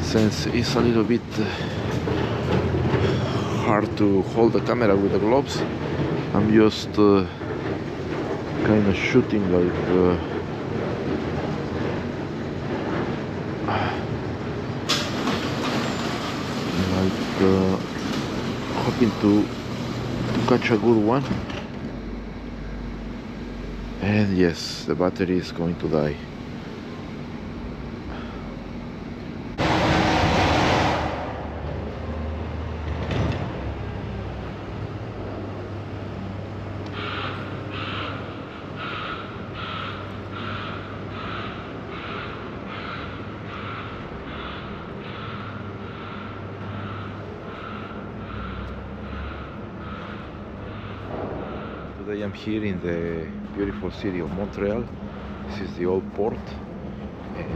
since it's a little bit hard to hold the camera with the gloves. I'm just kind of shooting like hoping to catch a good one. And yes, the battery is going to die. Today I'm here in the beautiful city of Montreal. This is the old port, and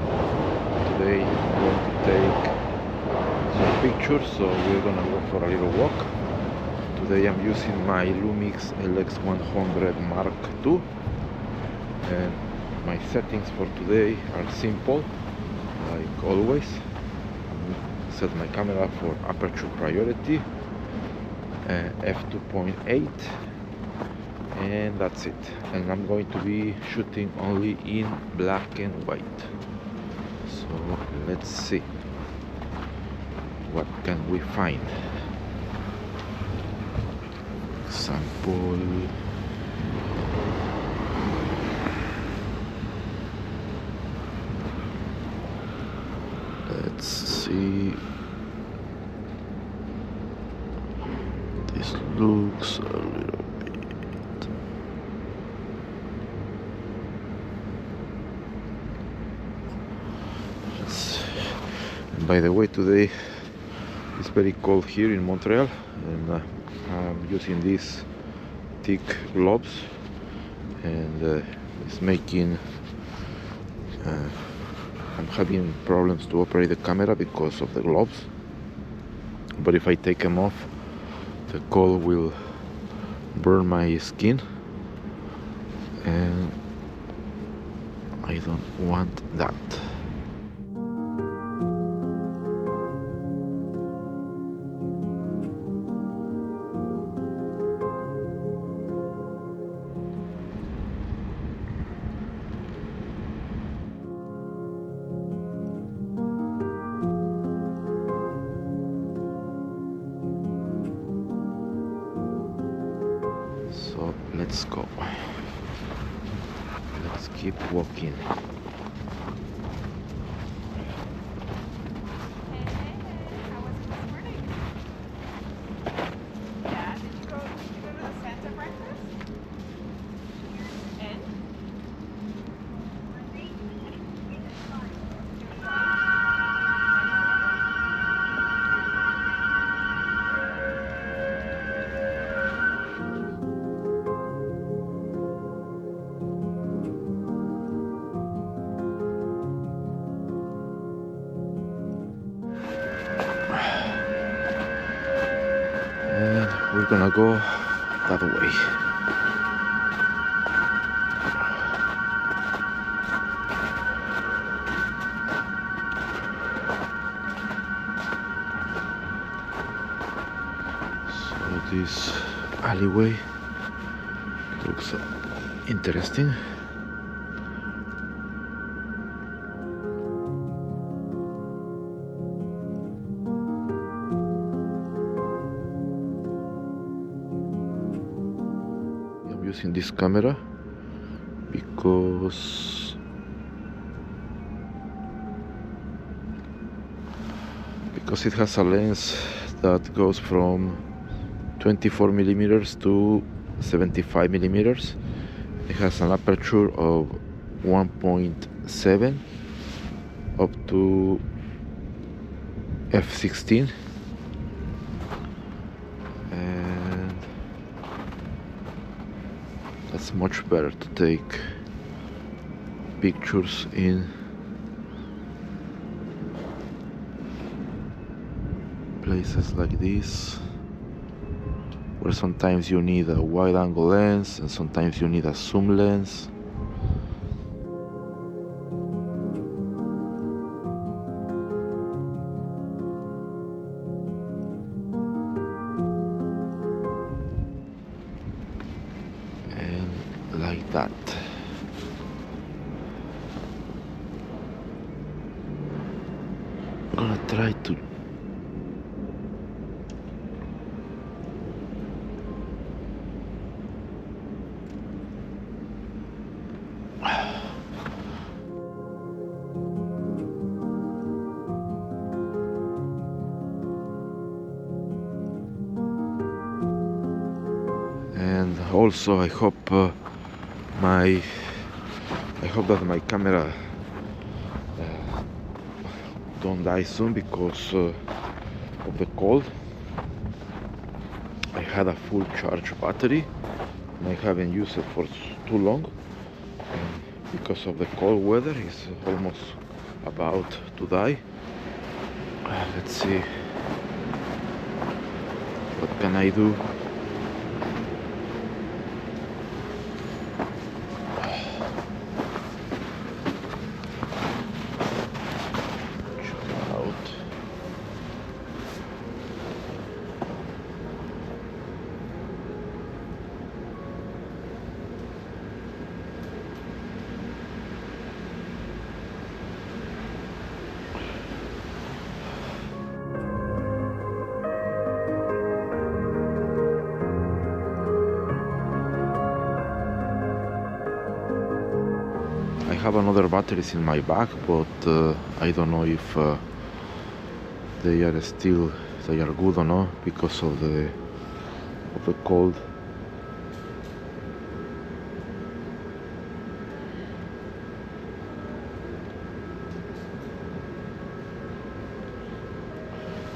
today I'm going to take some pictures, so we're gonna go for a little walk. Today I'm using my Lumix LX100 Mark II, and my settings for today are simple, like always. Set my camera for aperture priority, f2.8, and that's it. And I'm going to be shooting only in black and white. So let's see what can we find. Example, let's see. This looks a little bit. And by the way, today it's very cold here in Montreal, and I'm using these thick gloves, and it's making I'm having problems to operate the camera because of the gloves. But if I take them off, the cold will burn my skin, and I don't want that. So let's go. Let's keep walking. We're gonna go that way. So this alleyway looks interesting. Using this camera because it has a lens that goes from 24 millimeters to 75 millimeters. It has an aperture of 1.7 up to f16. It's much better to take pictures in places like this, where sometimes you need a wide angle lens and sometimes you need a zoom lens. that. I'm gonna try to and also I hope that my camera don't die soon because of the cold. I had a full charge battery and I haven't used it for too long, and because of the cold weather it's almost about to die. Let's see what can I do. I have another batteries in my bag, but I don't know if they are good or not because of the cold.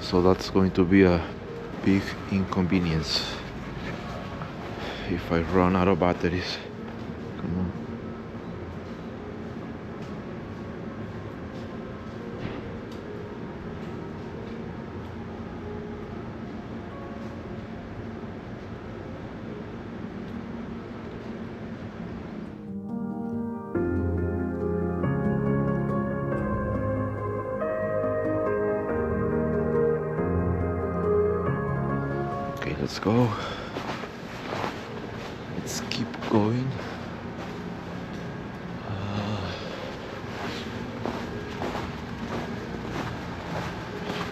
So that's going to be a big inconvenience if I run out of batteries. Come on. Okay, let's go. Let's keep going.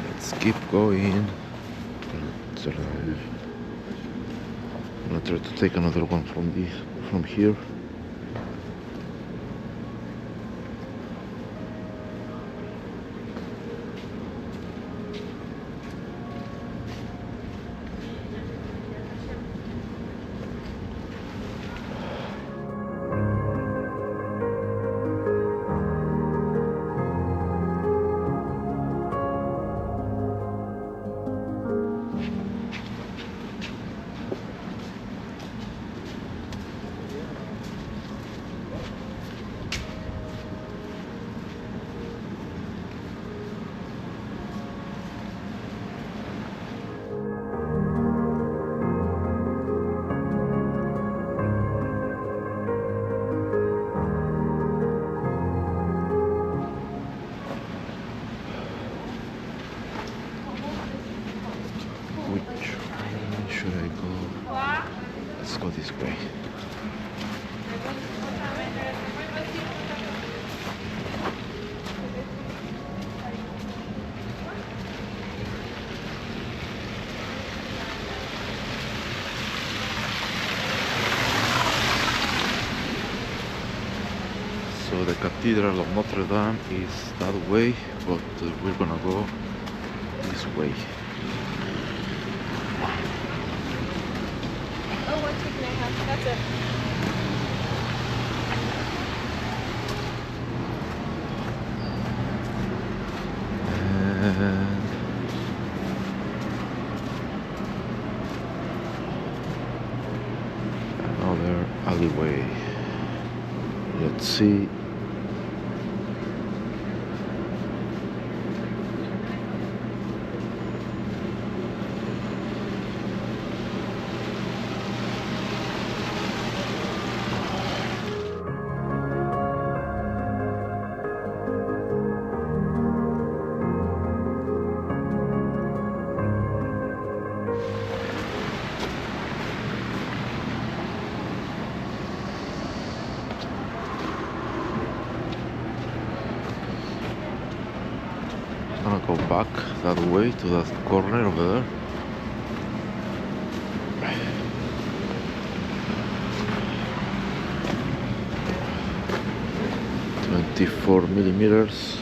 Let's keep going. I'm gonna try to take another one from here. Which way should I go? Let's go this way. So the Cathedral of Notre Dame is that way, but we're gonna go this way. Oh, 1 chicken and a half. That's it. And another alleyway. Let's see. I'm gonna go back that way to that corner over there. $24mm.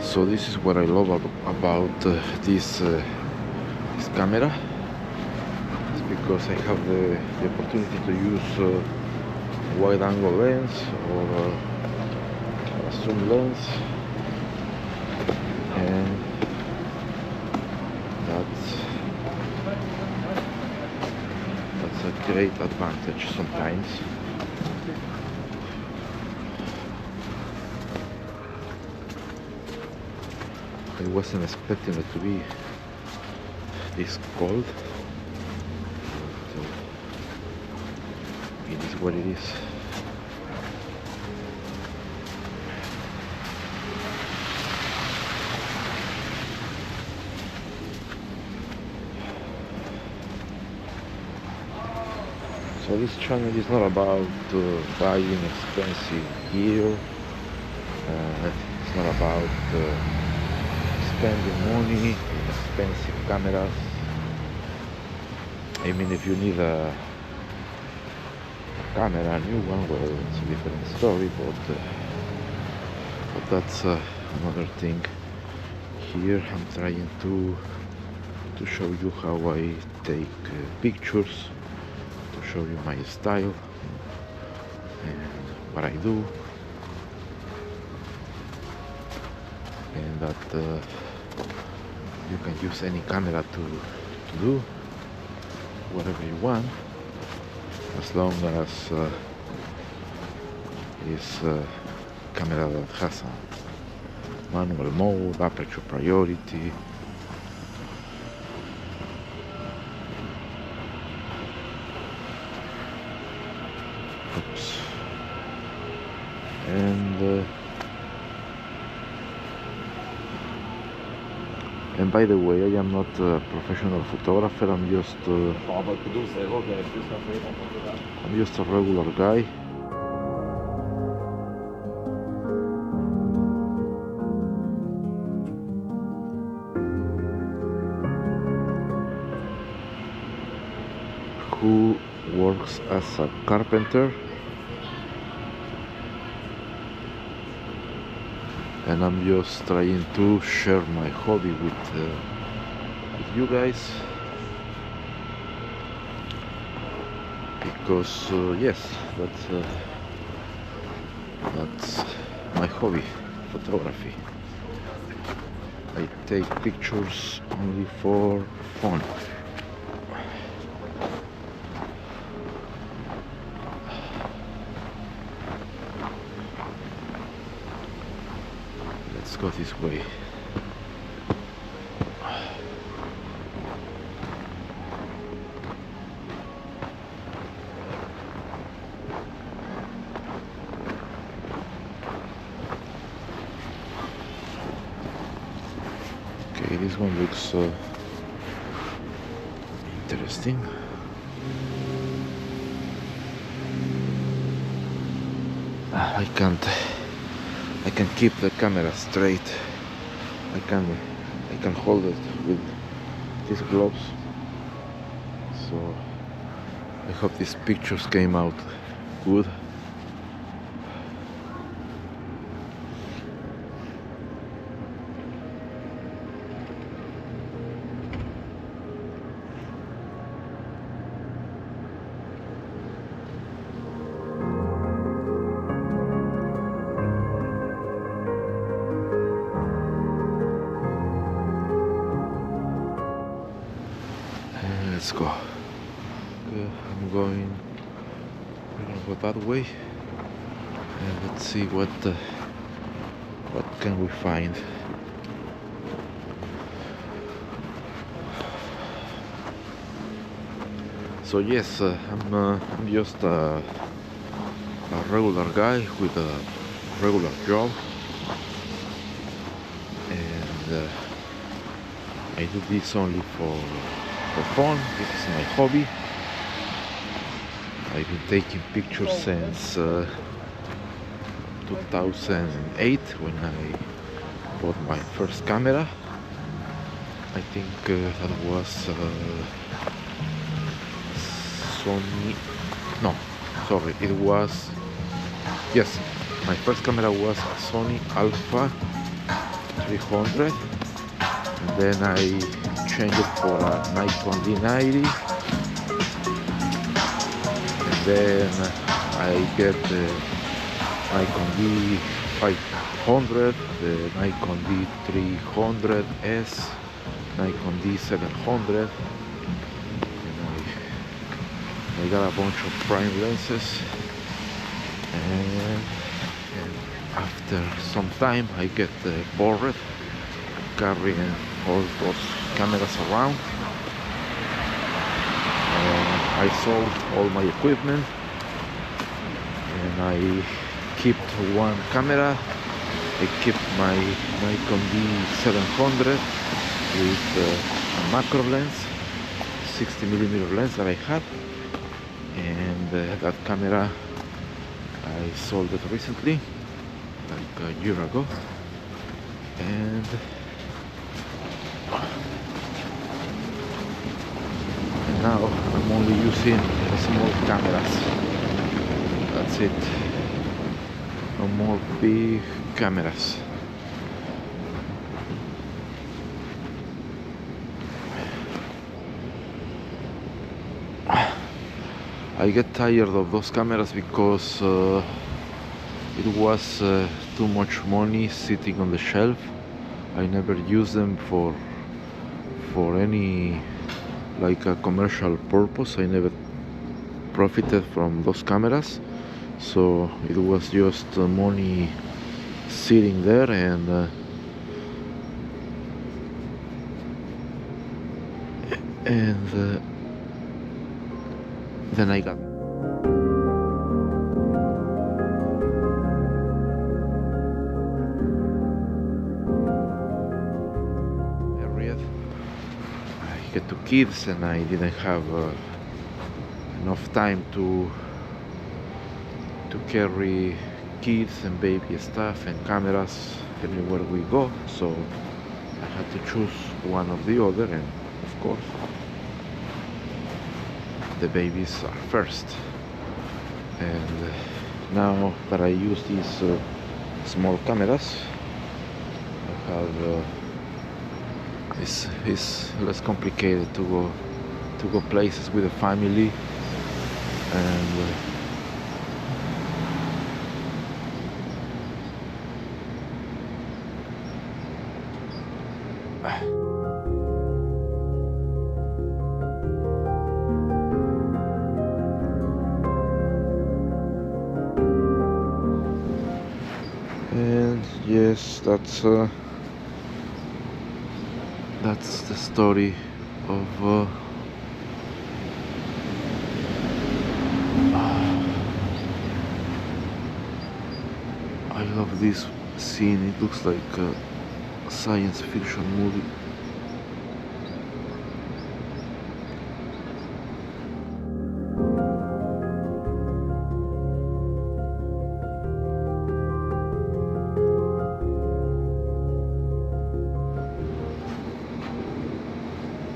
So this is what I love about this camera. It's because I have the opportunity to use wide-angle lens or zoom lens, and that's a great advantage sometimes. I wasn't expecting it to be this cold, so it is what it is. So this channel is not about buying expensive gear. It's not about spending money in expensive cameras. I mean, if you need a camera, a new one, well, it's a different story, but that's another thing. Here I'm trying to show you how I take pictures, to show you my style and what I do, and that you can use any camera to do whatever you want, as long as it's a camera that has a manual mode, aperture priority. Oops. And by the way, I am not a professional photographer. I'm just a regular guy. Who works as a carpenter, and I'm just trying to share my hobby with you guys, because yes, that's my hobby, photography. I take pictures only for fun. Let's go this way. Okay, this one looks interesting. I can keep the camera straight. I can hold it with these gloves. So I hope these pictures came out good. Let's go. Okay, I'm going. We're gonna go that way, and let's see what can we find. So yes, I'm just a regular guy with a regular job, and I do this only for fun. This is my hobby. I've been taking pictures since 2008 when I bought my first camera. I think that was Sony. No, sorry, it was. Yes, my first camera was a Sony Alpha 300, and then I changed it for a Nikon D90, and then I get the Nikon D500, the Nikon D300S, Nikon D700, and I got a bunch of prime lenses, and after some time I get bored carrying all those cameras around. I sold all my equipment and I kept one camera. I kept my Nikon D700 with a macro lens, 60mm lens that I had, and that camera I sold it recently, like a year ago, and now I'm only using small cameras. That's it. No more big cameras. I get tired of those cameras because it was too much money sitting on the shelf. I never used them for any like a commercial purpose. I never profited from those cameras, so it was just money sitting there, and then I got married. I get two kids, and I didn't have enough time to carry kids and baby stuff and cameras anywhere we go, so I had to choose one or the other, and of course the babies are first. And now that I use these small cameras, I have it's less complicated to go places with the family, and yes, that's the story of I love this scene. It looks like a science fiction movie.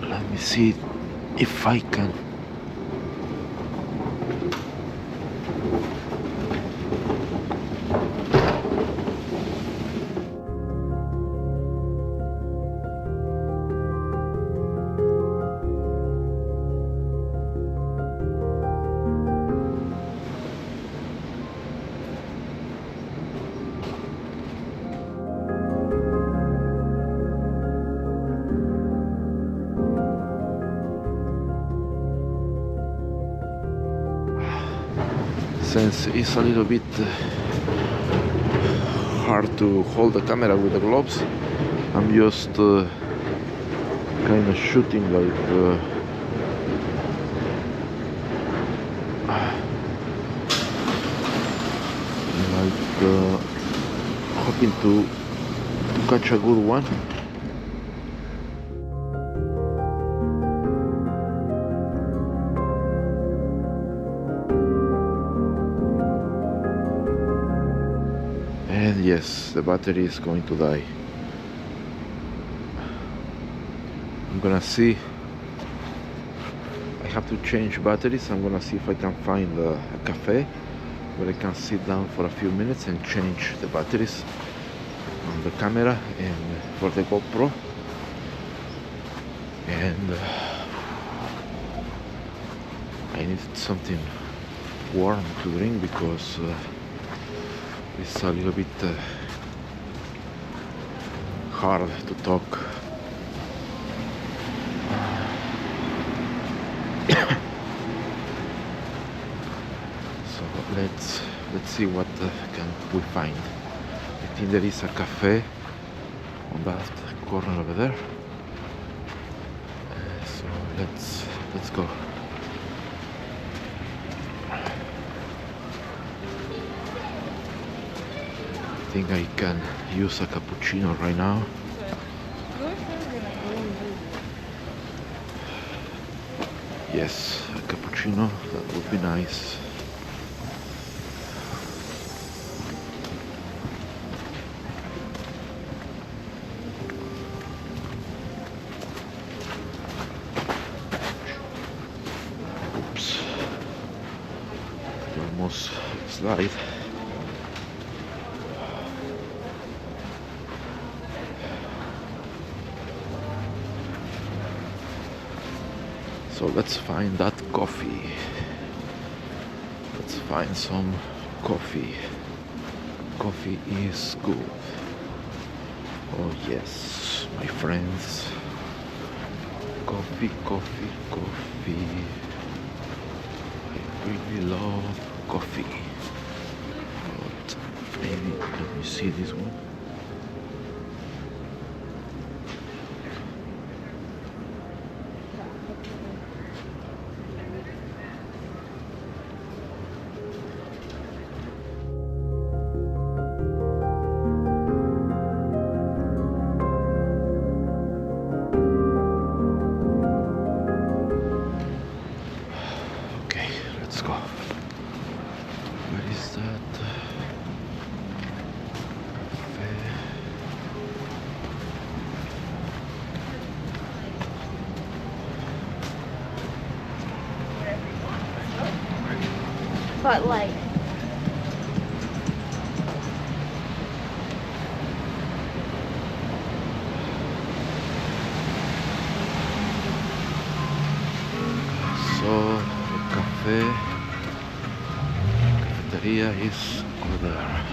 Let me see if I can. Since it's a little bit hard to hold the camera with the gloves, I'm just kind of shooting like hoping to catch a good one. And yes, the battery is going to die. I'm gonna see. I have to change batteries. I'm gonna see if I can find a cafe where I can sit down for a few minutes and change the batteries on the camera and for the GoPro. And I need something warm to drink because it's a little bit hard to talk. So let's see what can we find. I think there is a cafe on that corner over there. So let's go. I think I can use a cappuccino right now. Yes, a cappuccino, that would be nice. Oops. I almost slide. So let's find that coffee. Let's find some coffee. Coffee is good. Oh yes, my friends. Coffee, coffee, coffee. I really love coffee. But maybe let me see this one. Let's go. Where is that cafe? But like, So the cafeteria is over there.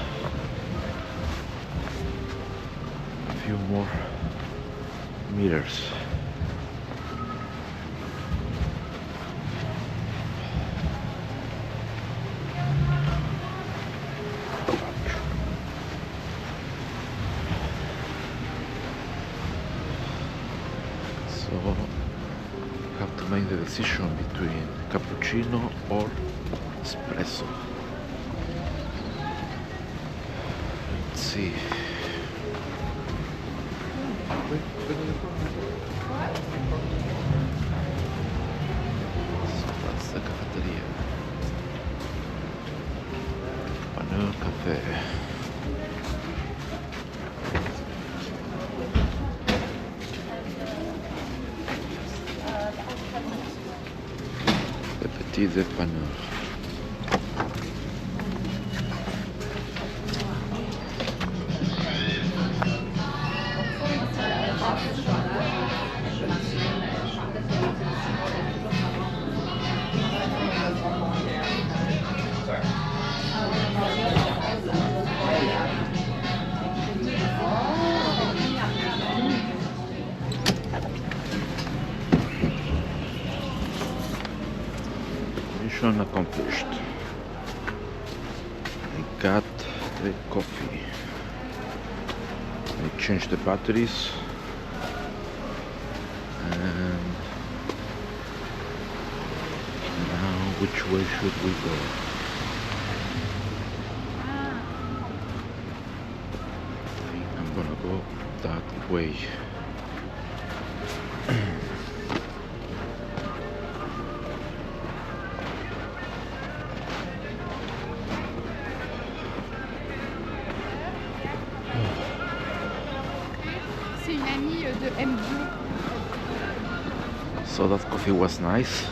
A few more meters. So have to make the decision between cappuccino or espresso. Let's see. So that's the cafeteria. Panel Cafe. Le Petit Dépanneur. Mission accomplished. I got the coffee. I changed the batteries and now which way should we go? go that way. C'est une amie de M2. So that coffee was nice.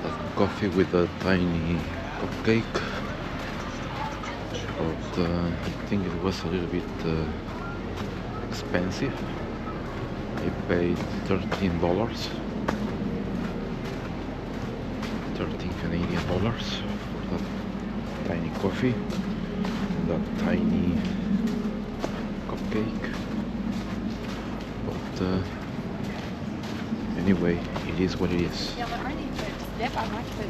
That coffee with a tiny cupcake. But I think it was a little bit expensive. I paid $13. 13 Canadian dollars for that tiny coffee and that tiny cupcake. But anyway, it is what it is. Il y en a un des bislets avant que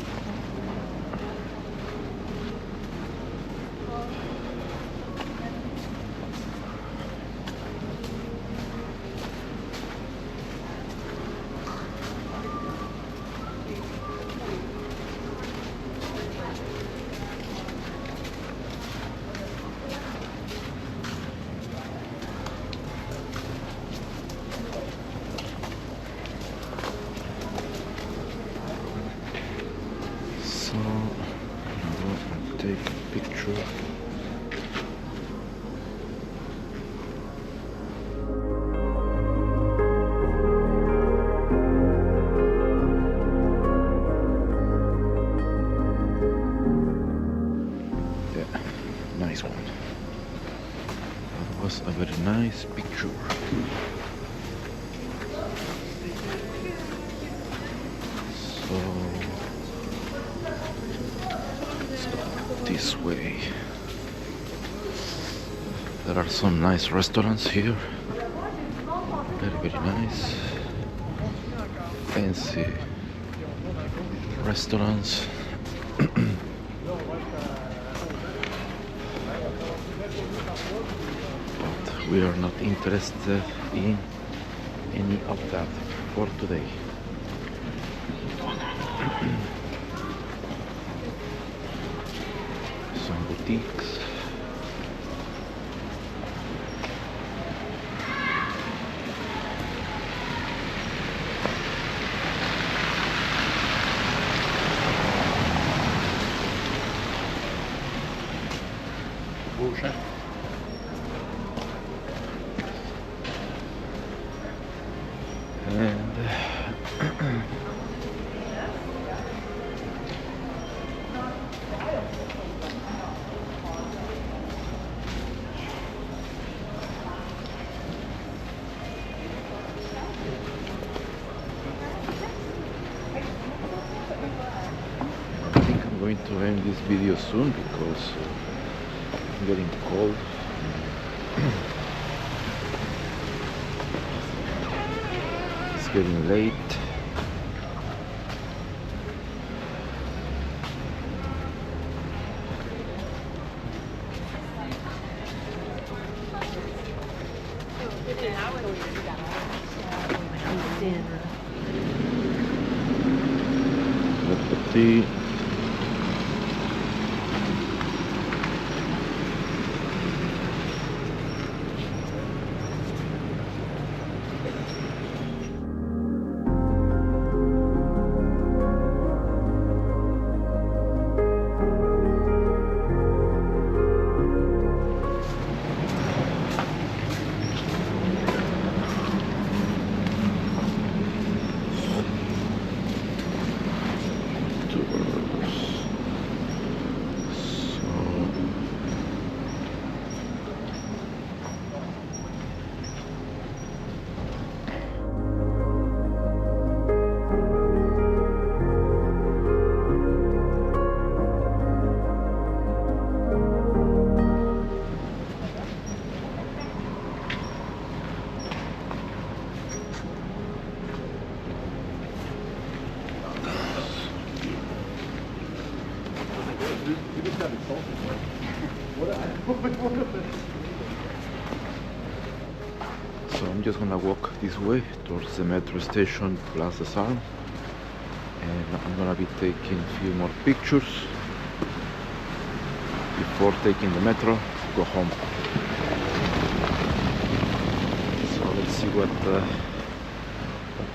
So I'll go and take a picture. Yeah, nice one. That was a very nice picture. So let's go this way. There are some nice restaurants here. Very, very nice. Fancy restaurants. But we are not interested in any of that for today. Some boutiques. And I think I'm going to end this video soon because I'm getting cold. It's getting late. Let's see. So I'm just gonna walk this way towards the metro station Place des Armes, and I'm gonna be taking a few more pictures before taking the metro to go home. see what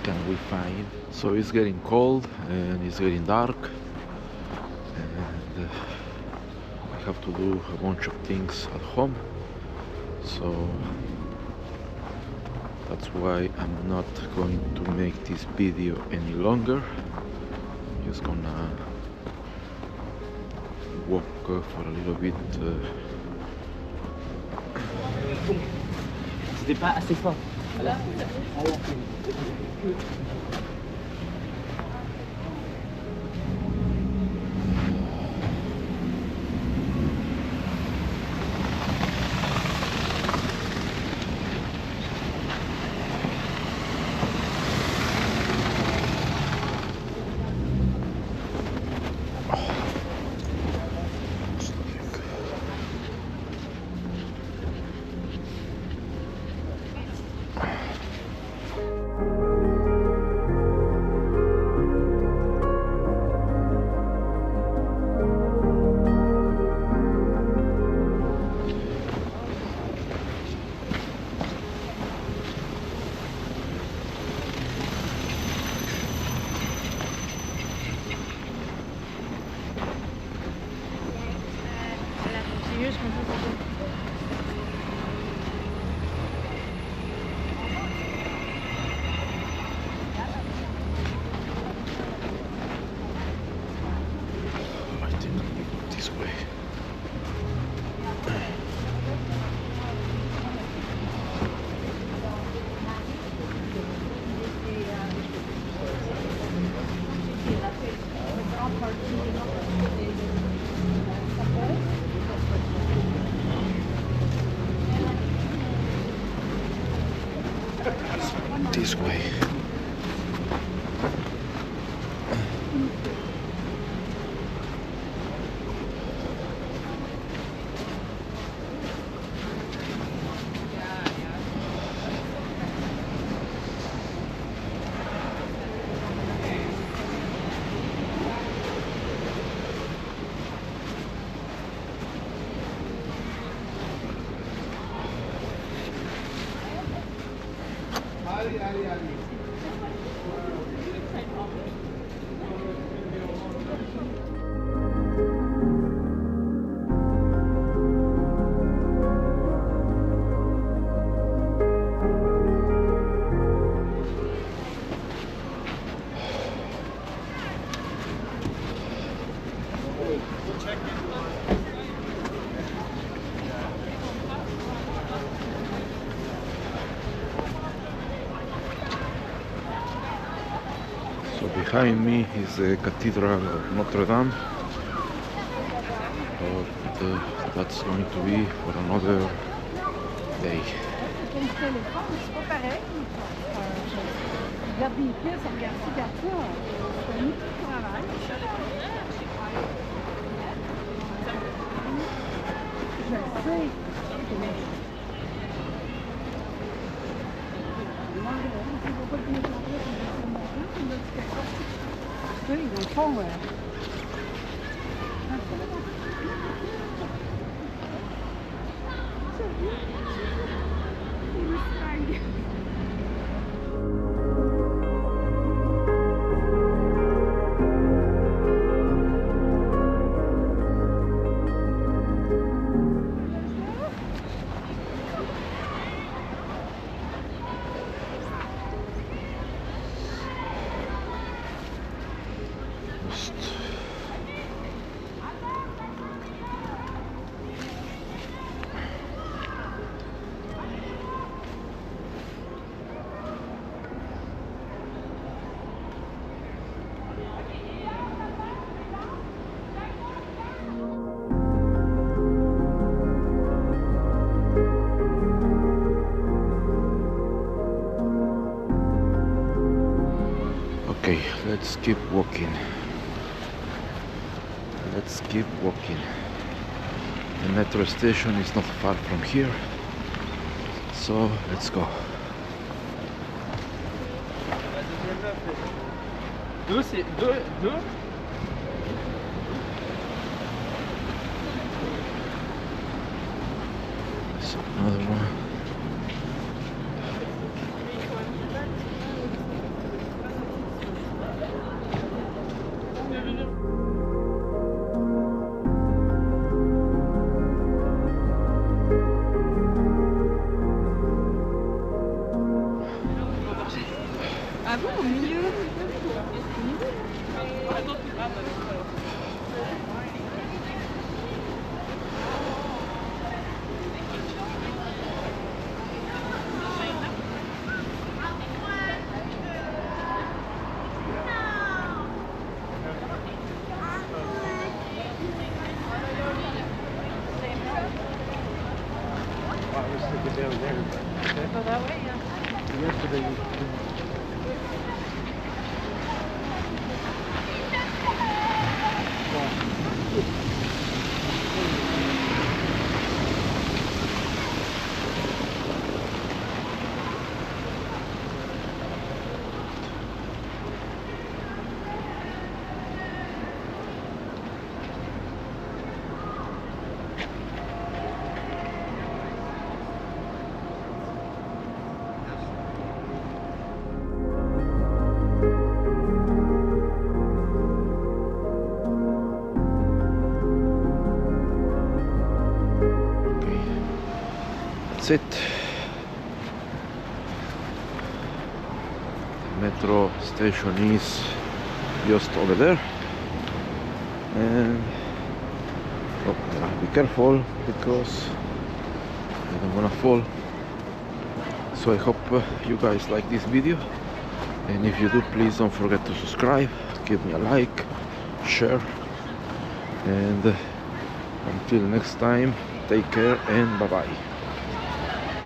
can we find. So it's getting cold and it's getting dark, and I have to do a bunch of things at home, so that's why I'm not going to make this video any longer. I'm just gonna walk for a little bit. C'était pas assez fort. Voilà. I think I'll go this way. This way. So behind me is the Cathedral of Notre Dame, but that's going to be for another day. C'est pas pareil. Regarde des pièces, regarde ça, regarde ça. C'est un outil de travail. Je le sais. Oui, dans le fond, Okay, let's keep walking. Let's keep walking. The metro station is not far from here, so let's go. Deux, c'est deux. So another one. au milieu. That's it. Metro station is just over there, and be careful because I don't wanna fall. So I hope you guys like this video, and if you do, please don't forget to subscribe, give me a like, share, and until next time, take care and bye bye.